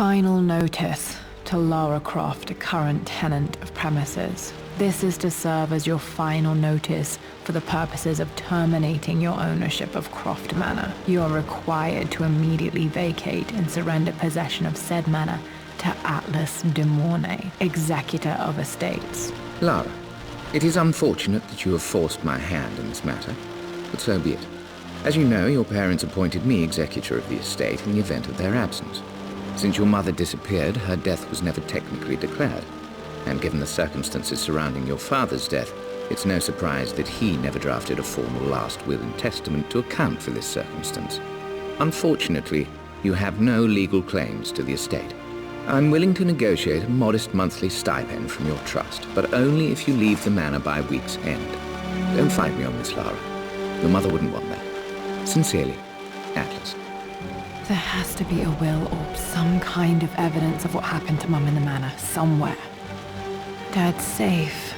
Final notice to Lara Croft, a current tenant of premises. This is to serve as your final notice for the purposes of terminating your ownership of Croft Manor. You are required to immediately vacate and surrender possession of said manor to Atlas de Mornay, executor of estates. Lara, it is unfortunate that you have forced my hand in this matter, but so be it. As you know, your parents appointed me executor of the estate in the event of their absence. Since your mother disappeared, her death was never technically declared. And given the circumstances surrounding your father's death, it's no surprise that he never drafted a formal last will and testament to account for this circumstance. Unfortunately, you have no legal claims to the estate. I'm willing to negotiate a modest monthly stipend from your trust, but only if you leave the manor by week's end. Don't fight me on this, Lara. Your mother wouldn't want that. Sincerely, Atlas. There has to be a will or some kind of evidence of what happened to Mum in the manor somewhere. Dad's safe.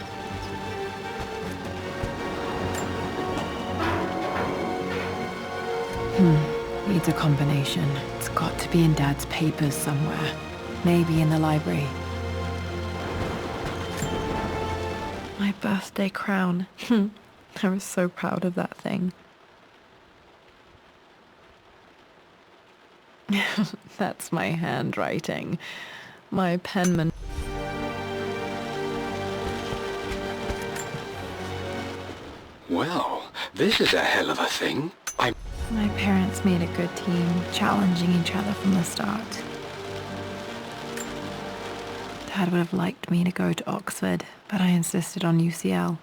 Needs a combination. It's got to be in Dad's papers somewhere. Maybe in the library. My birthday crown. I was so proud of that thing. That's my handwriting. My penman. Well, this is a hell of a thing. My parents made a good team, challenging each other from the start. Dad would have liked me to go to Oxford, but I insisted on UCL.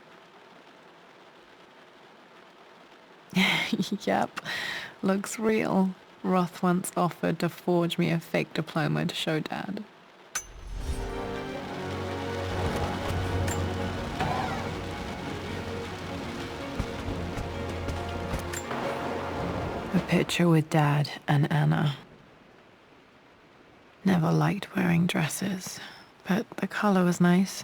Yep, looks real. Roth once offered to forge me a fake diploma to show Dad. A picture with Dad and Anna. Never liked wearing dresses, but the color was nice.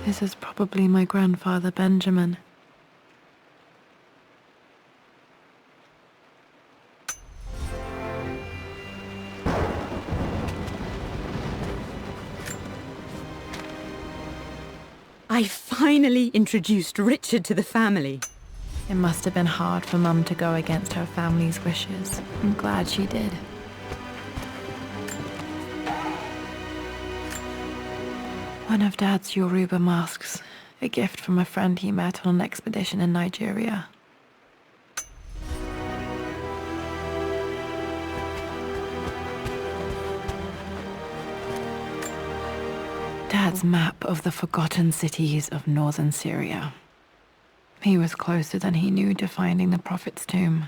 This is probably my grandfather Benjamin. I finally introduced Richard to the family. It must have been hard for Mum to go against her family's wishes. I'm glad she did. One of Dad's Yoruba masks, a gift from a friend he met on an expedition in Nigeria. Dad's map of the forgotten cities of northern Syria. He was closer than he knew to finding the Prophet's tomb.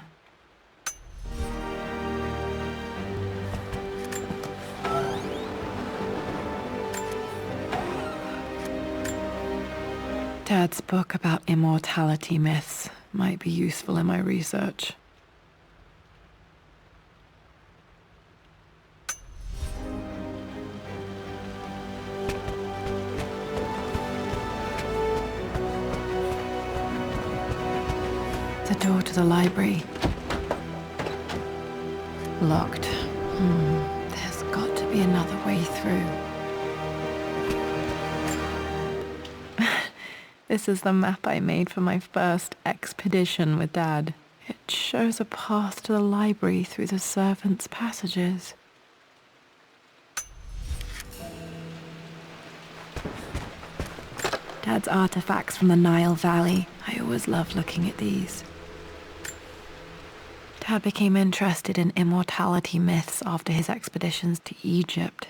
Dad's book about immortality myths might be useful in my research. The door to the library. Locked. There's got to be another way through. This is the map I made for my first expedition with Dad. It shows a path to the library through the servants' passages. Dad's artifacts from the Nile Valley. I always loved looking at these. Dad became interested in immortality myths after his expeditions to Egypt.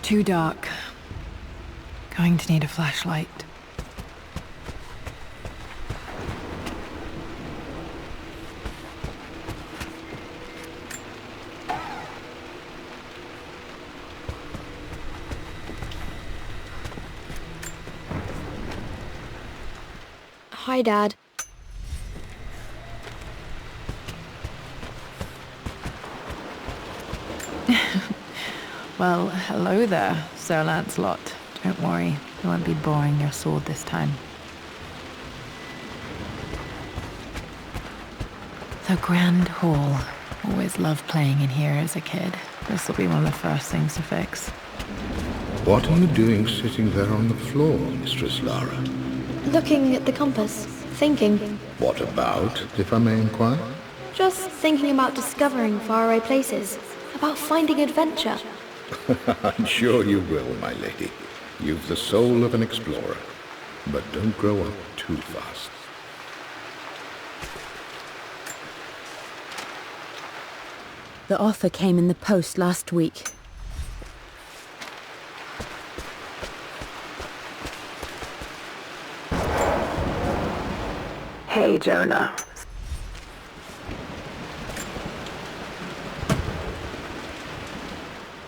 Too dark. Going to need a flashlight. Hi, Dad. Well, hello there, Sir Lancelot. Don't worry, I won't be boring your sword this time. The Grand Hall. Always loved playing in here as a kid. This will be one of the first things to fix. What are you doing sitting there on the floor, Mistress Lara? Looking at the compass. Thinking. What about, if I may inquire? Just thinking about discovering faraway places. About finding adventure. I'm sure you will, my lady. You've the soul of an explorer. But don't grow up too fast. The offer came in the post last week. Hey, Jonah.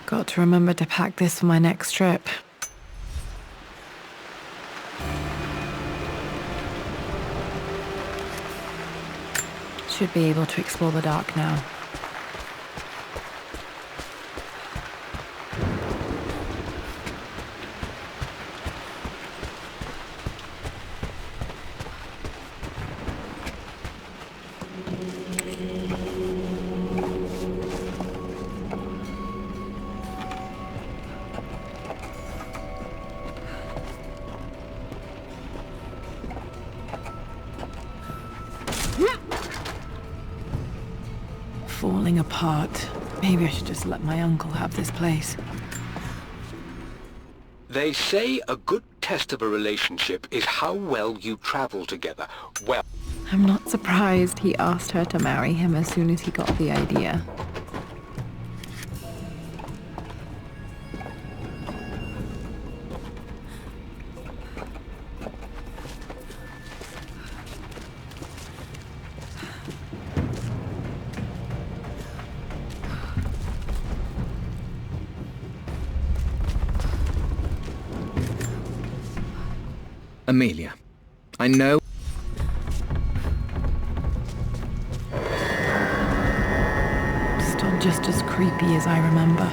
Got to remember to pack this for my next trip. Should be able to explore the dark now. Falling apart. Maybe I should just let my uncle have this place. They say a good test of a relationship is how well you travel together. Well, I'm not surprised he asked her to marry him as soon as he got the idea. Amelia, I know... Still just as creepy as I remember.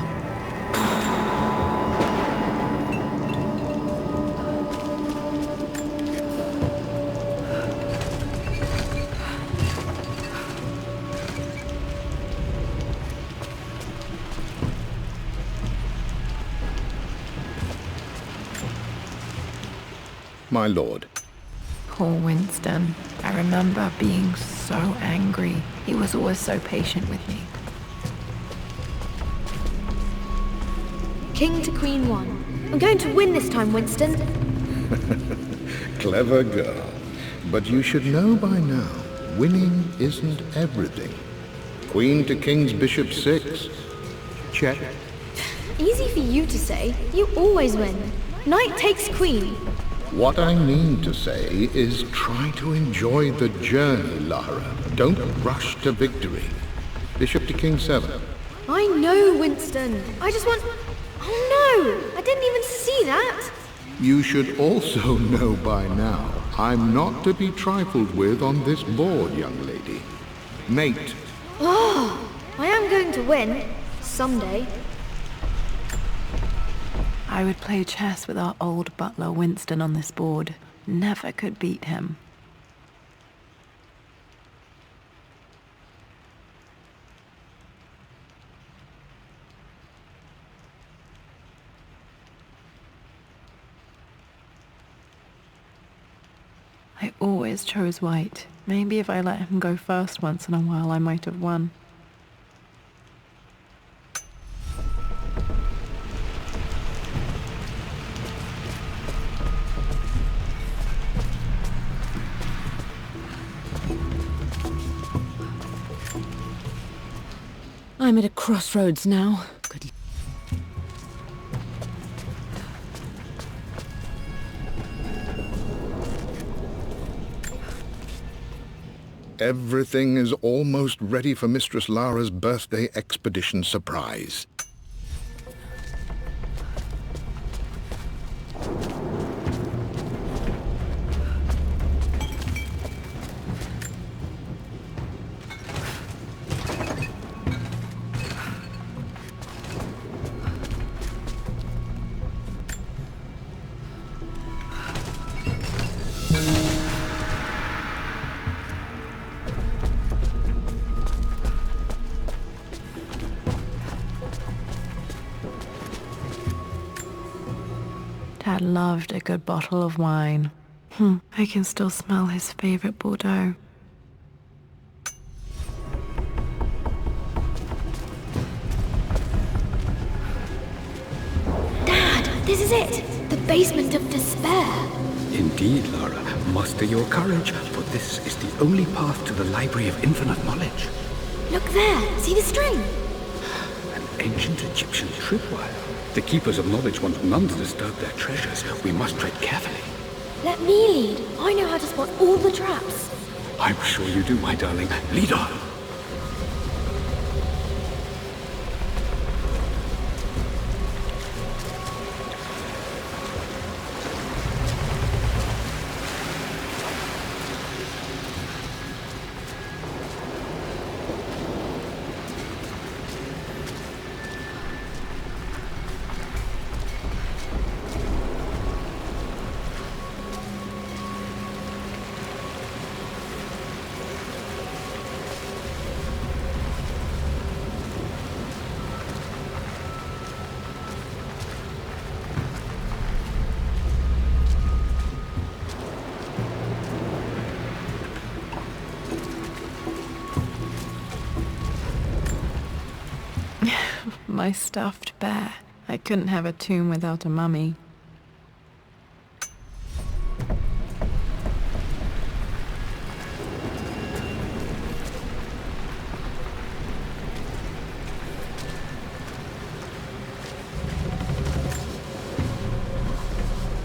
My lord. Poor Winston. I remember being so angry. He was always so patient with me. King to Queen 1. I'm going to win this time, Winston. Clever girl. But you should know by now, winning isn't everything. Queen to King's Bishop 6. Check. Easy for you to say. You always win. Knight takes Queen. What I mean to say is try to enjoy the journey, Lara. Don't rush to victory. Bishop to King 7. I know, Winston. I just want... Oh no! I didn't even see that! You should also know by now, I'm not to be trifled with on this board, young lady. Mate. Oh, I am going to win. Someday. I would play chess with our old butler Winston on this board. Never could beat him. I always chose white. Maybe if I let him go first once in a while, I might have won. I'm at a crossroads now. Good. Everything is almost ready for Mistress Lara's birthday expedition surprise. Dad loved a good bottle of wine. I can still smell his favorite Bordeaux. Dad, this is it! The basement of despair! Indeed, Lara. Muster your courage, for this is the only path to the Library of Infinite Knowledge. Look there! See the string? An ancient Egyptian tripwire. The Keepers of Knowledge want none to disturb their treasures. We must tread carefully. Let me lead. I know how to spot all the traps. I'm sure you do, my darling. Lead on. My stuffed bear. I couldn't have a tomb without a mummy.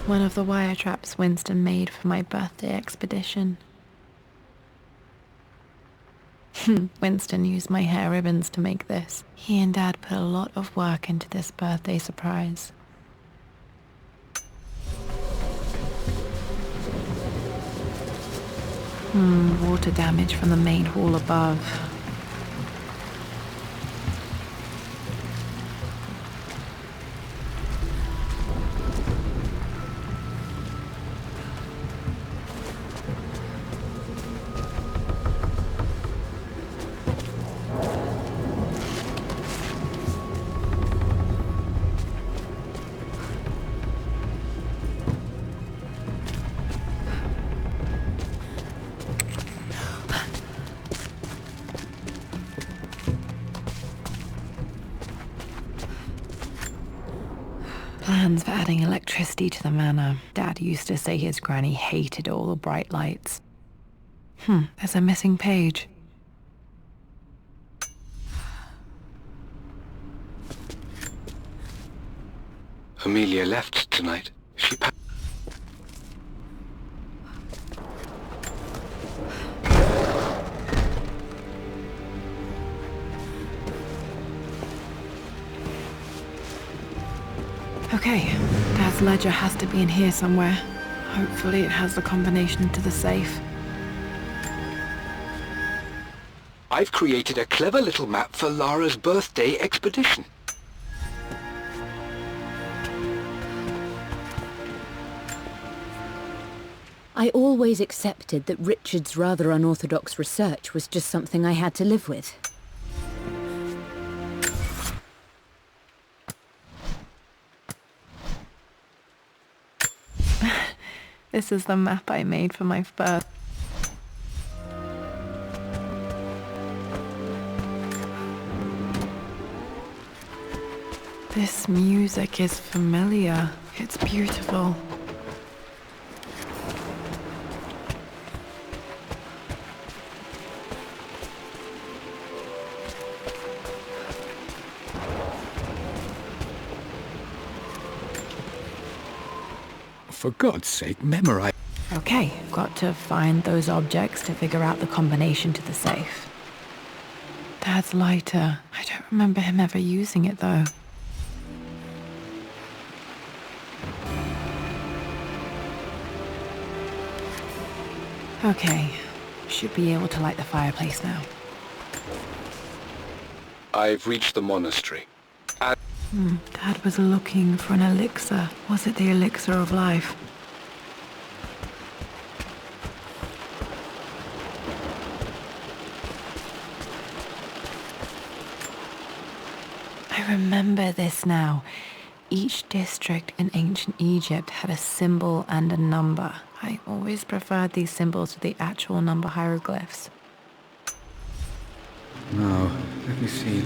One of the wire traps Winston made for my birthday expedition. Winston used my hair ribbons to make this. He and Dad put a lot of work into this birthday surprise. Water damage from the main hall above. Plans for adding electricity to the manor. Dad used to say his granny hated all the bright lights. There's a missing page. Amelia left tonight. She Okay, Dad's ledger has to be in here somewhere. Hopefully it has the combination to the safe. I've created a clever little map for Lara's birthday expedition. I always accepted that Richard's rather unorthodox research was just something I had to live with. This is the map I made for my birth. This music is familiar. It's beautiful. For God's sake, memorize. Okay, got to find those objects to figure out the combination to the safe. Dad's lighter. I don't remember him ever using it though. Okay, should be able to light the fireplace now. I've reached the monastery. Dad was looking for an elixir. Was it the elixir of life? I remember this now. Each district in ancient Egypt had a symbol and a number. I always preferred these symbols to the actual number hieroglyphs. Now, let me see.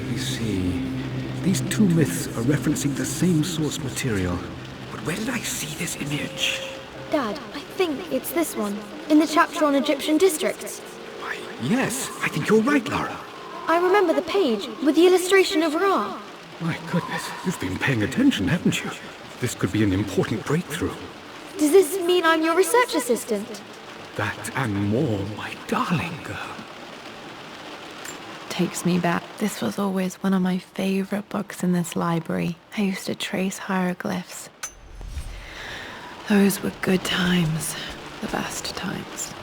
These two myths are referencing the same source material. But where did I see this image? Dad, I think it's this one, in the chapter on Egyptian districts. Why, yes, I think you're right, Lara. I remember the page with the illustration of Ra. My goodness, you've been paying attention, haven't you? This could be an important breakthrough. Does this mean I'm your research assistant? That and more, my darling girl. Takes me back. This was always one of my favorite books in this library. I used to trace hieroglyphs. Those were good times. The best times.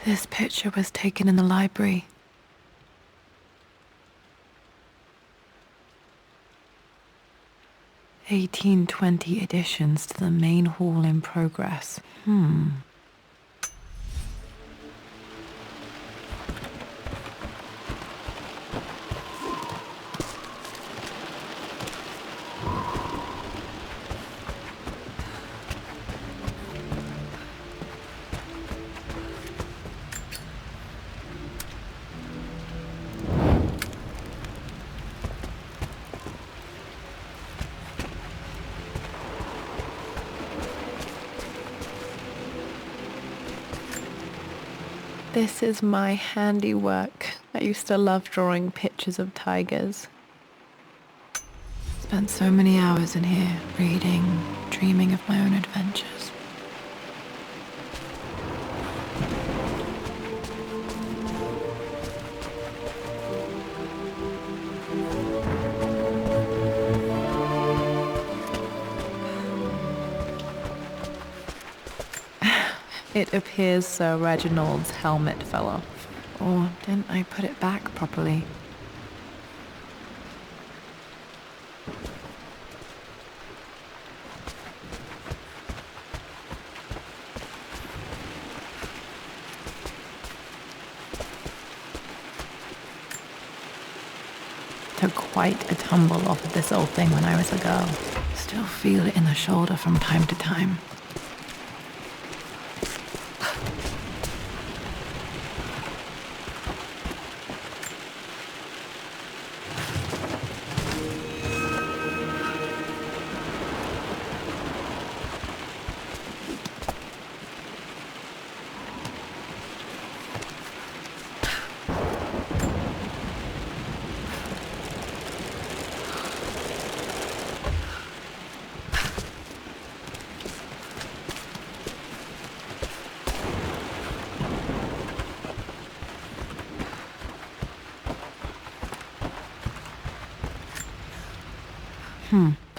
This picture was taken in the library. (1820) additions to the main hall in progress. This is my handiwork. I used to love drawing pictures of tigers. Spent so many hours in here, reading, dreaming of my own adventures. It appears Sir Reginald's helmet fell off. Or didn't I put it back properly? Took quite a tumble off of this old thing when I was a girl. Still feel it in the shoulder from time to time.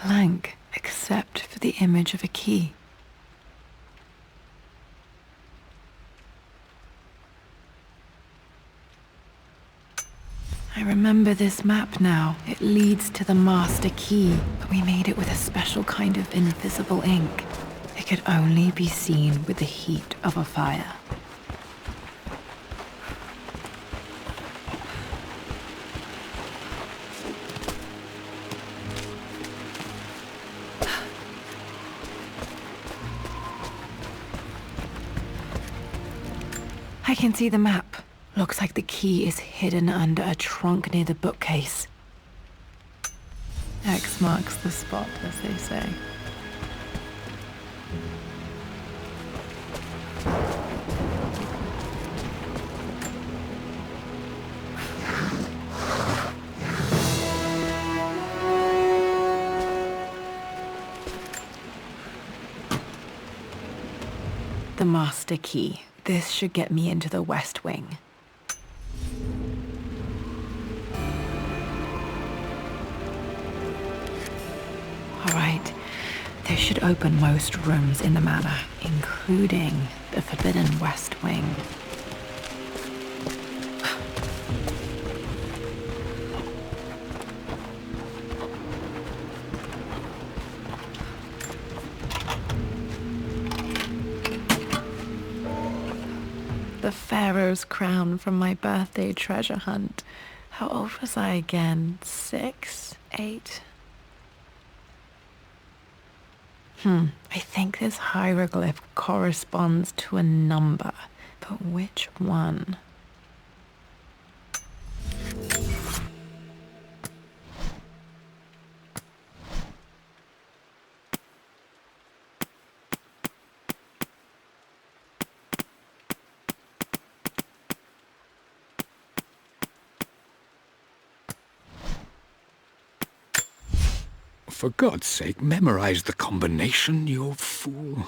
Blank, except for the image of a key. I remember this map now. It leads to the master key, but we made it with a special kind of invisible ink. It could only be seen with the heat of a fire. I can see the map. Looks like the key is hidden under a trunk near the bookcase. X marks the spot, as they say. The master key. This should get me into the West Wing. Alright, this should open most rooms in the manor, including the forbidden West Wing. The Pharaoh's crown from my birthday treasure hunt. How old was I again? 6? 8? I think this hieroglyph corresponds to a number, but which one? For God's sake, memorize the combination, you fool.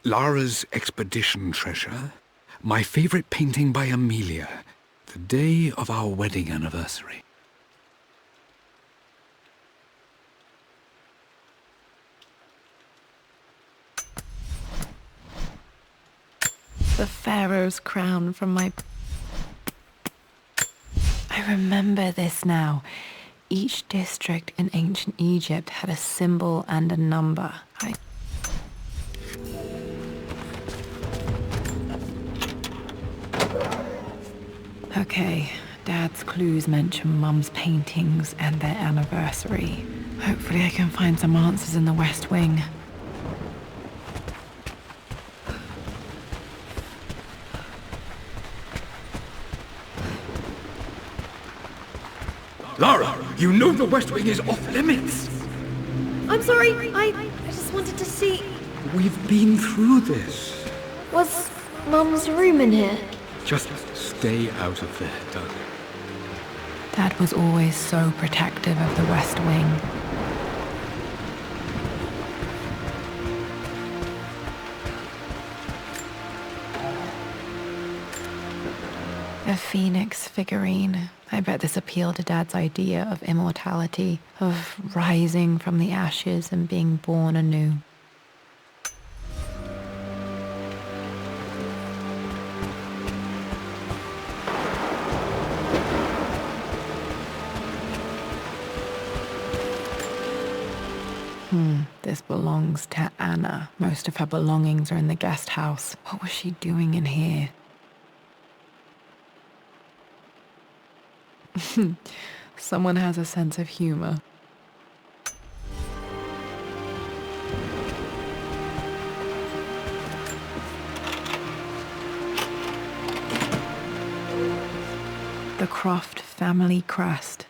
LARA'S expedition treasure. My favorite painting by Amelia. The day of our wedding anniversary. The Pharaoh's crown from my... I remember this now. Each district in ancient Egypt had a symbol and a number. Okay, Dad's clues mention Mum's paintings and their anniversary. Hopefully I can find some answers in the West Wing. Lara, you know the West Wing is off limits. I'm sorry, I just wanted to see... We've been through this. Was Mum's room in here? Just stay out of there, darling. Dad was always so protective of the West Wing. A phoenix figurine. I bet this appealed to Dad's idea of immortality, of rising from the ashes and being born anew. This belongs to Anna. Most of her belongings are in the guest house. What was she doing in here? Someone has a sense of humor. The Croft family crest.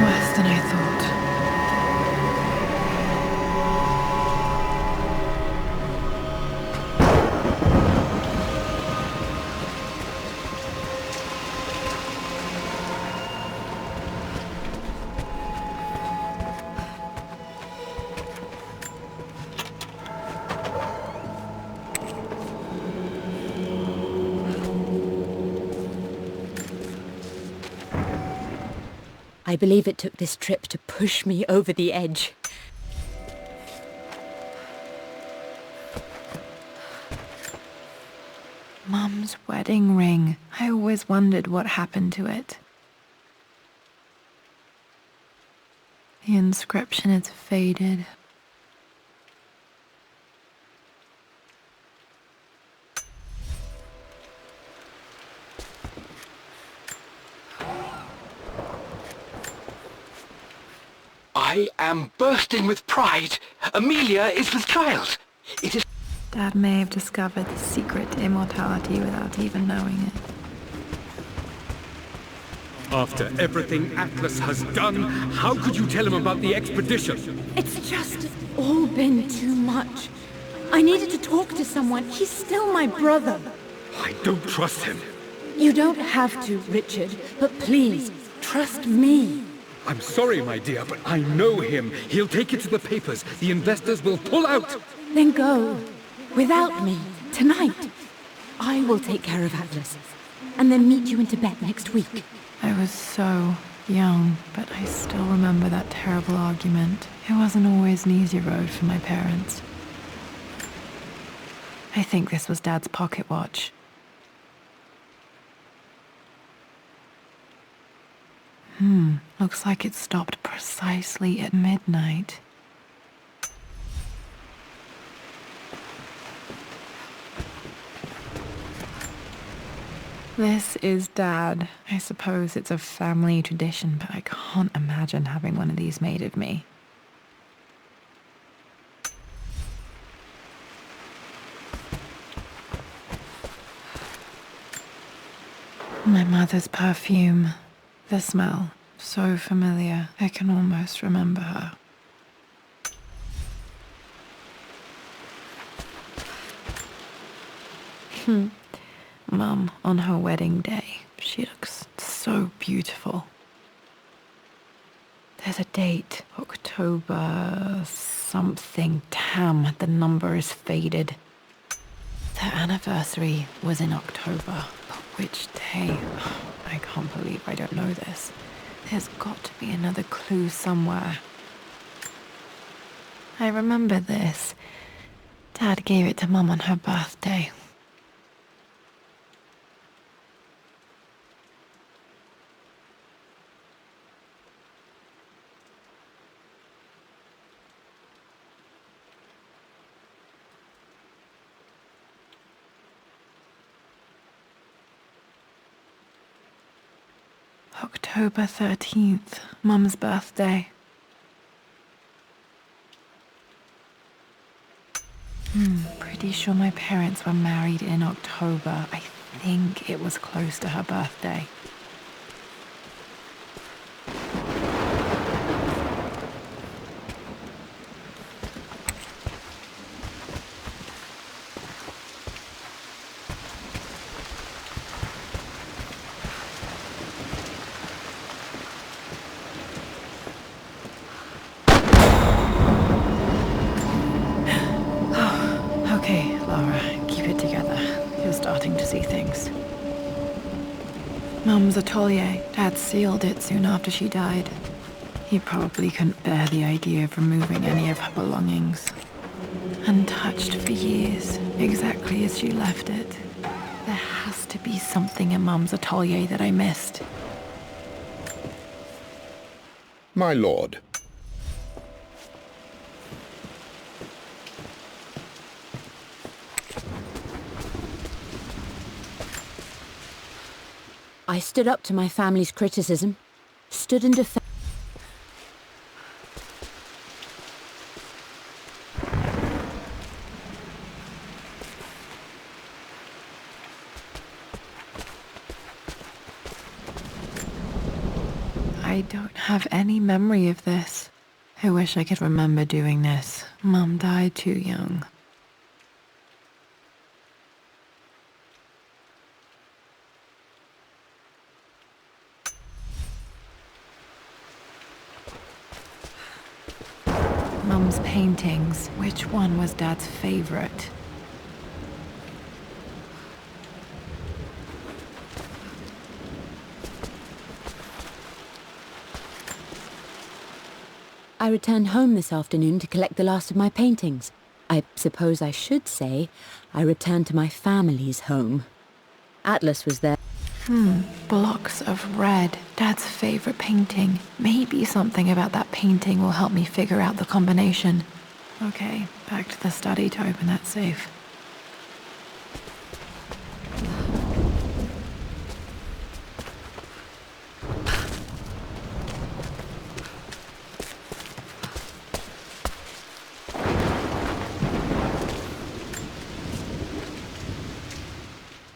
Worse than I thought. I believe it took this trip to push me over the edge. Mum's wedding ring. I always wondered what happened to it. The inscription is faded. I am bursting with pride. Amelia is with child. It is... Dad may have discovered the secret to immortality without even knowing it. After everything Atlas has done, how could you tell him about the expedition? It's just all been too much. I needed to talk to someone. He's still my brother. I don't trust him. You don't have to, Richard, but please, trust me. I'm sorry, my dear, but I know him. He'll take it to the papers. The investors will pull out. Then go. Without me. Tonight. I will take care of Atlas. And then meet you in Tibet next week. I was so young, but I still remember that terrible argument. It wasn't always an easy road for my parents. I think this was Dad's pocket watch. Looks like it stopped precisely at midnight. This is Dad. I suppose it's a family tradition, but I can't imagine having one of these made of me. My mother's perfume. The smell. So familiar. I can almost remember her. Mum, on her wedding day, she looks so beautiful. There's a date, October something. Damn, the number is faded. Their anniversary was in October, but which day? I can't believe I don't know this. There's got to be another clue somewhere. I remember this. Dad gave it to Mum on her birthday. October 13th, Mum's birthday. Pretty sure my parents were married in October. I think it was close to her birthday. Okay, Lara, keep it together. You're starting to see things. Mum's atelier. Dad sealed it soon after she died. He probably couldn't bear the idea of removing any of her belongings. Untouched for years, exactly as she left it. There has to be something in Mum's atelier that I missed. My lord. I stood up to my family's criticism, stood in defense. I don't have any memory of this. I wish I could remember doing this. Mum died too young. Mum's paintings. Which one was Dad's favorite? I returned home this afternoon to collect the last of my paintings. I suppose I should say I returned to my family's home. Atlas was there. Blocks of red. Dad's favorite painting. Maybe something about that painting will help me figure out the combination. Okay, back to the study to open that safe.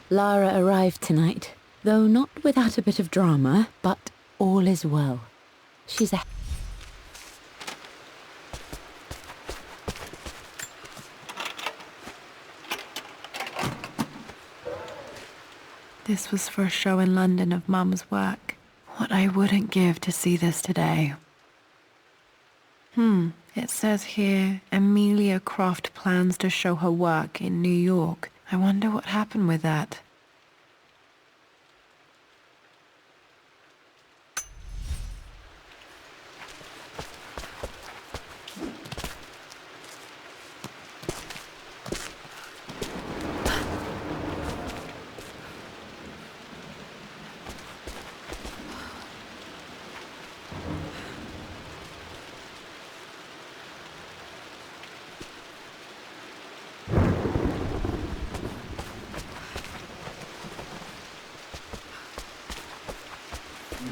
Lara arrived tonight, though not without a bit of drama, but all is well. She's a... This was for a show in London of Mum's work. What I wouldn't give to see this today. It says here, Amelia Croft plans to show her work in New York. I wonder what happened with that.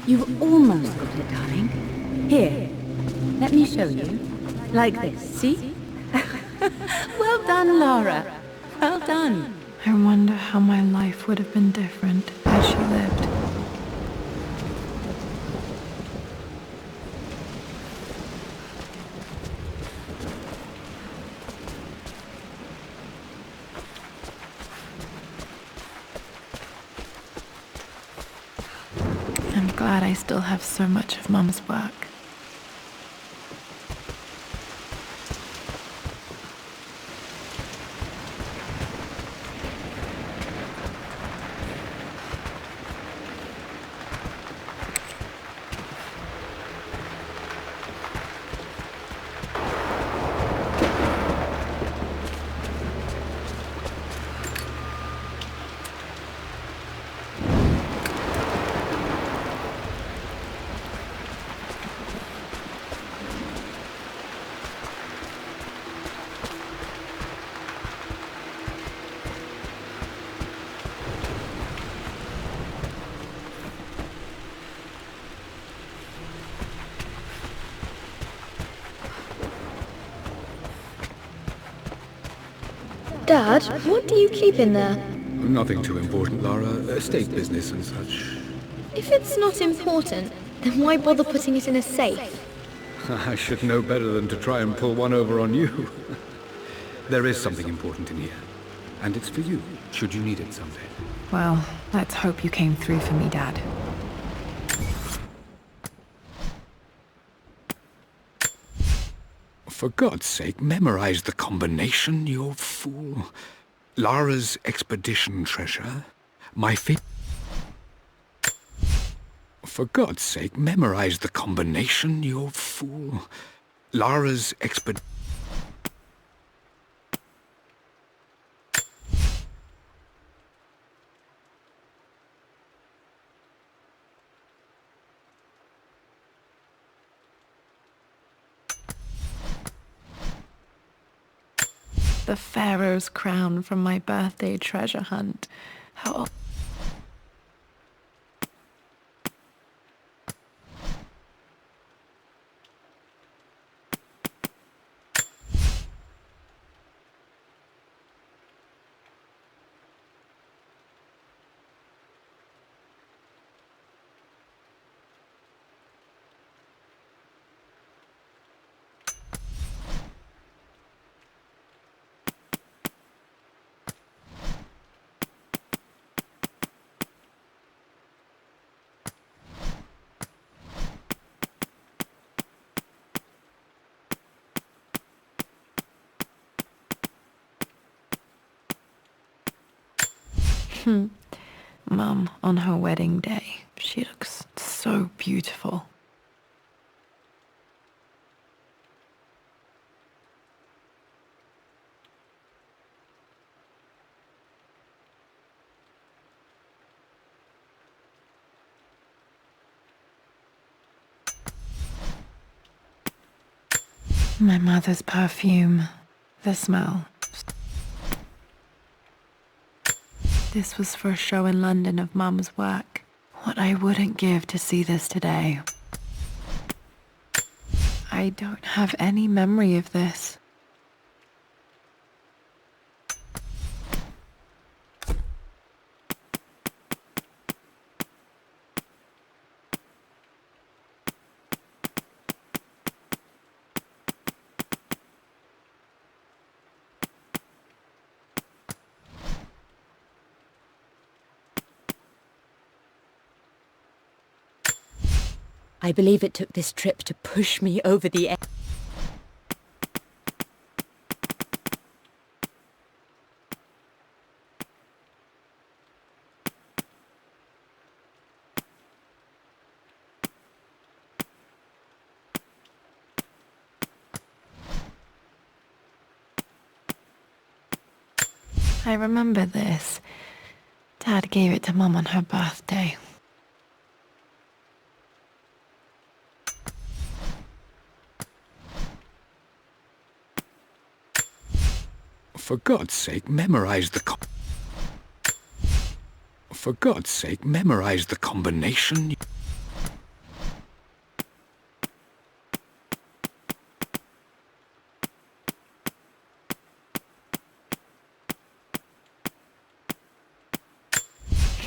You've almost got it, darling. Here, let me show you. Like this, see? Well done, Lara. Well done. I wonder how my life would have been different had she lived. I'm glad I still have so much of Mum's work. Dad, what do you keep in there? Nothing too important, Lara. Estate business and such. If it's not important, then why bother putting it in a safe? I should know better than to try and pull one over on you. There is something important in here. And it's for you, should you need it someday. Well, let's hope you came through for me, Dad. For God's sake, memorize the combination, you fool. LARA'S expedition treasure. My For God's sake, memorize the combination, you fool. LARA'S The Pharaoh's crown from my birthday treasure hunt. How... Mum, on her wedding day, she looks so beautiful. My mother's perfume, the smell. This was for a show in London of Mum's work. What I wouldn't give to see this today. I don't have any memory of this. I believe it took this trip to push me over the edge. I remember this. Dad gave it to Mum on her birthday. For God's sake, memorize the For God's sake, memorize the combination.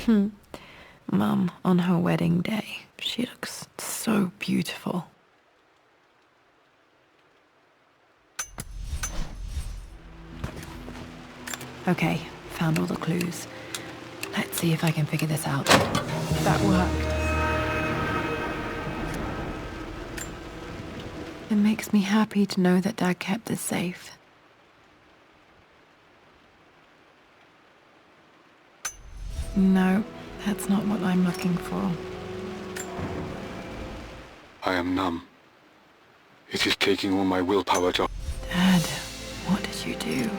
Mum, on her wedding day, she looks so beautiful. Okay, found all the clues. Let's see if I can figure this out. That worked. It makes me happy to know that Dad kept this safe. No, that's not what I'm looking for. I am numb. It is taking all my willpower to... Dad, what did you do?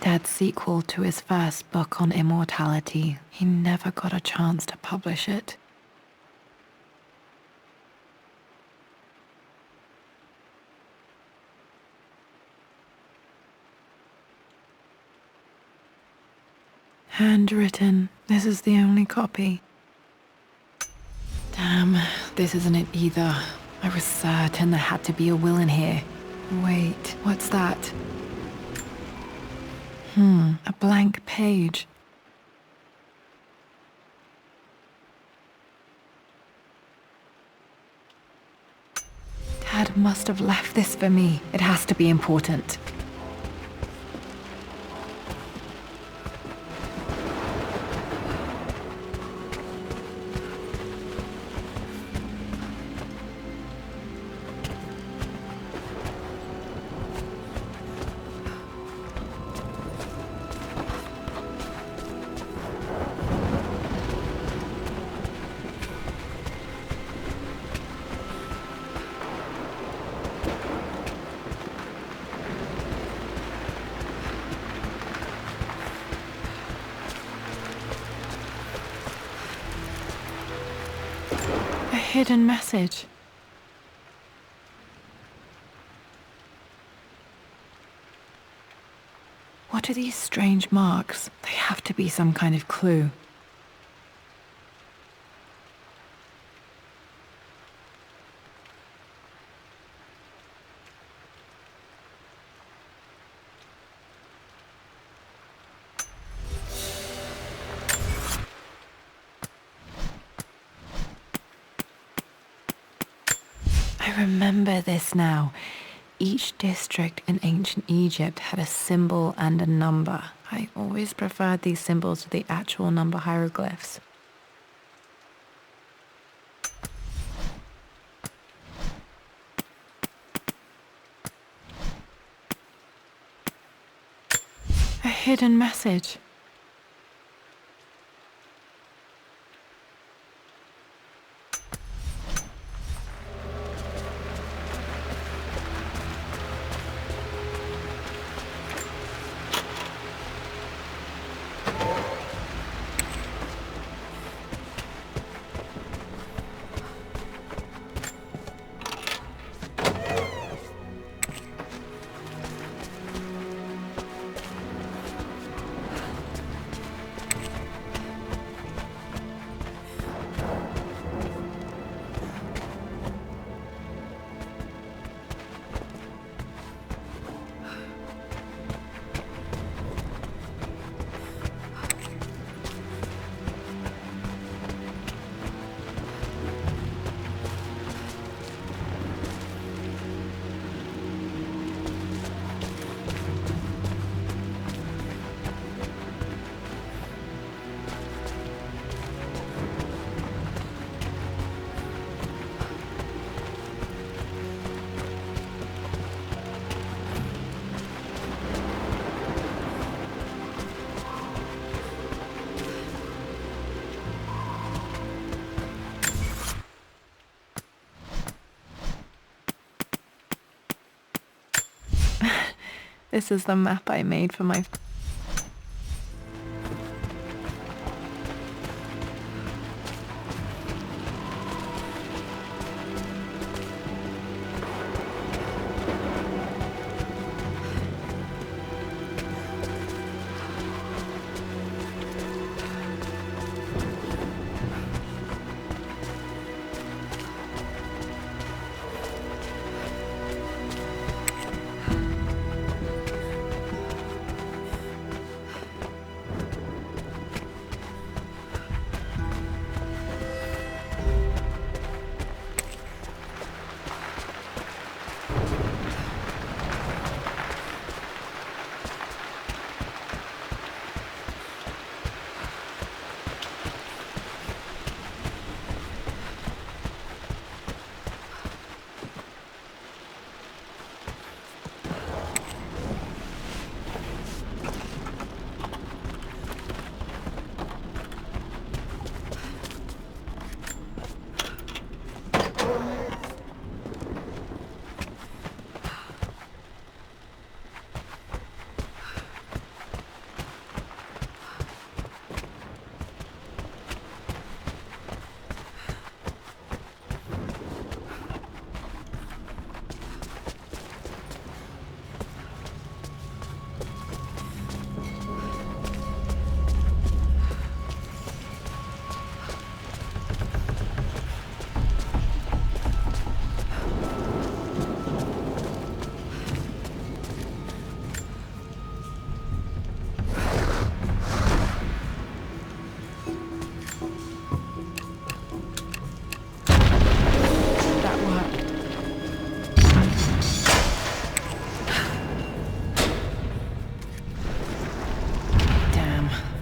Dad's sequel to his first book on immortality. He never got a chance to publish it. Handwritten. This is the only copy. Damn, this isn't it either. I was certain there had to be a will in here. Wait, what's that? A blank page. Dad must have left this for me. It has to be important. Hidden message. What are these strange marks? They have to be some kind of clue. I remember this now. Each district in ancient Egypt had a symbol and a number. I always preferred these symbols to the actual number hieroglyphs. A hidden message. This is the map I made for my...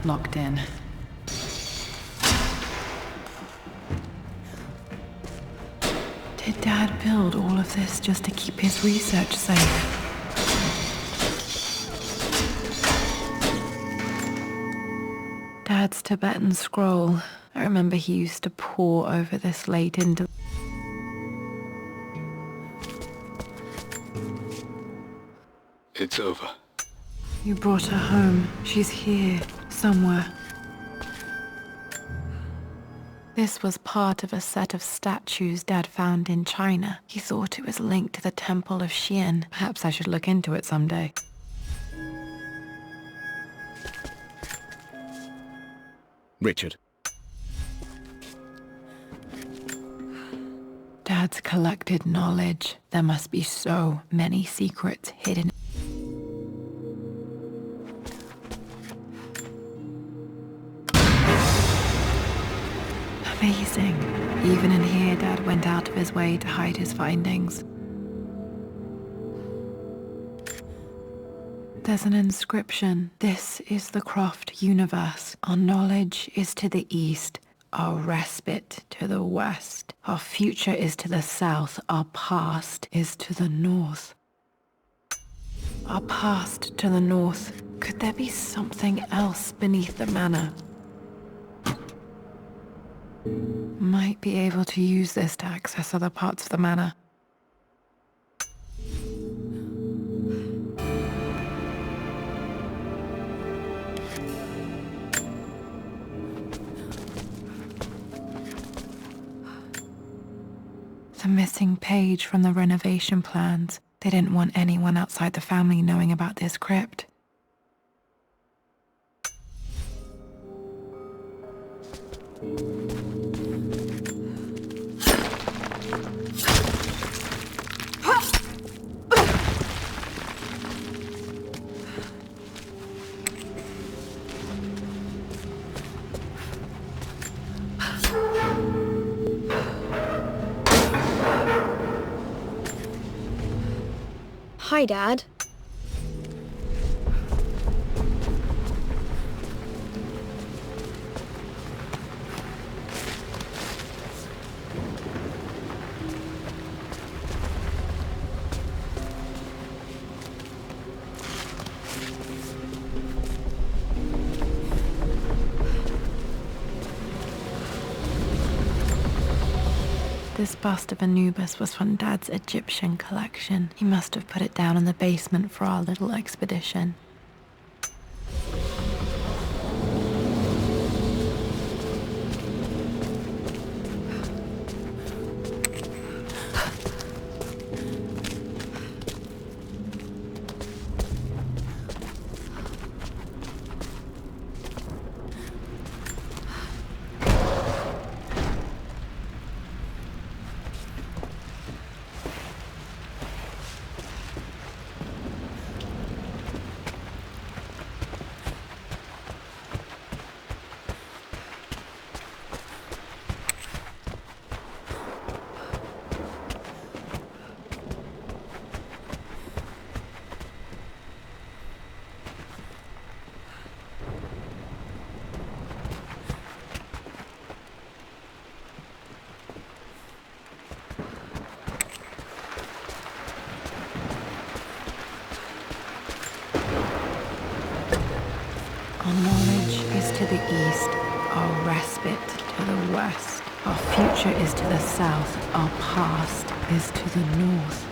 locked in. Did Dad build all of this just to keep his research safe? Dad's Tibetan scroll. I remember he used to pore over this late into... It's over. You brought her home. She's here, somewhere. This was part of a set of statues Dad found in China. He thought it was linked to the Temple of Xian. Perhaps I should look into it someday. Richard. Dad's collected knowledge. There must be so many secrets hidden. Amazing. Even in here, Dad went out of his way to hide his findings. There's an inscription. This is the Croft universe. Our knowledge is to the east, our respite to the west. Our future is to the south, our past is to the north. Our past to the north. Could there be something else beneath the manor? Might be able to use this to access other parts of the manor. The missing page from the renovation plans. They didn't want anyone outside the family knowing about this crypt. Hi, Dad. This bust of Anubis was from Dad's Egyptian collection. He must have put it down in the basement for our little expedition. Our knowledge is to the east, our respite to the west. Our future is to the south, our past is to the north.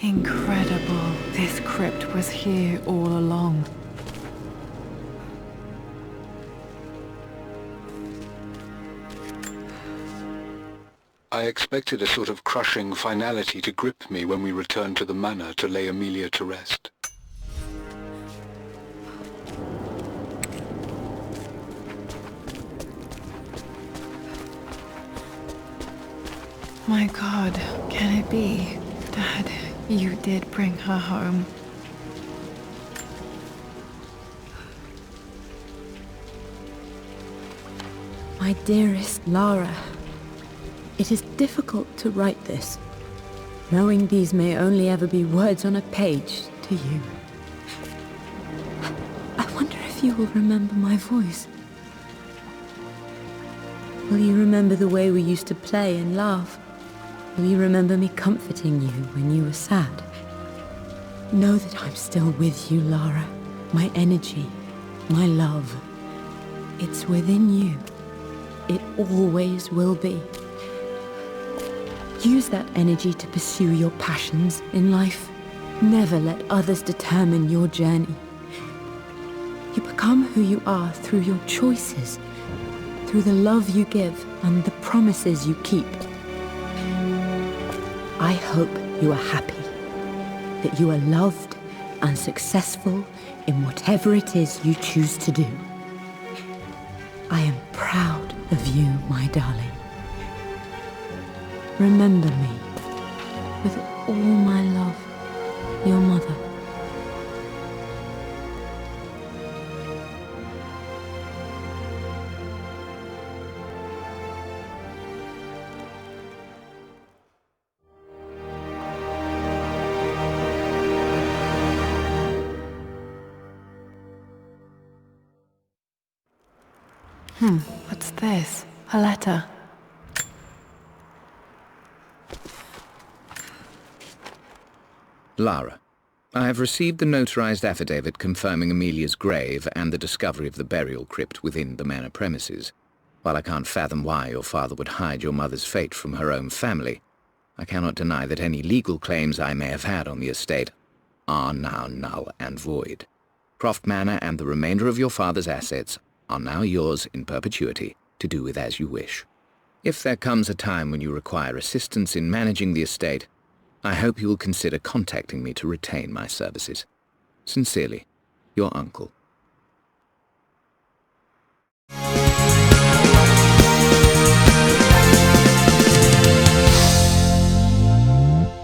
Incredible. This crypt was here all along. I expected a sort of crushing finality to grip me when we returned to the manor to lay Amelia to rest. My God, can it be? Dad, you did bring her home. My dearest Lara, it is difficult to write this, knowing these may only ever be words on a page to you. I wonder if you will remember my voice. Will you remember the way we used to play and laugh? Will you remember me comforting you when you were sad? Know that I'm still with you, Lara. My energy, my love. It's within you. It always will be. Use that energy to pursue your passions in life. Never let others determine your journey. You become who you are through your choices, through the love you give and the promises you keep. I hope you are happy, that you are loved and successful in whatever it is you choose to do. I am proud of you, my darling. Remember me, with all my love, your mother. What's this? A letter. Lara, I have received the notarized affidavit confirming Amelia's grave and the discovery of the burial crypt within the manor premises. While I can't fathom why your father would hide your mother's fate from her own family, I cannot deny that any legal claims I may have had on the estate are now null and void. Croft Manor and the remainder of your father's assets are now yours in perpetuity to do with as you wish. If there comes a time when you require assistance in managing the estate, I hope you will consider contacting me to retain my services. Sincerely, your uncle.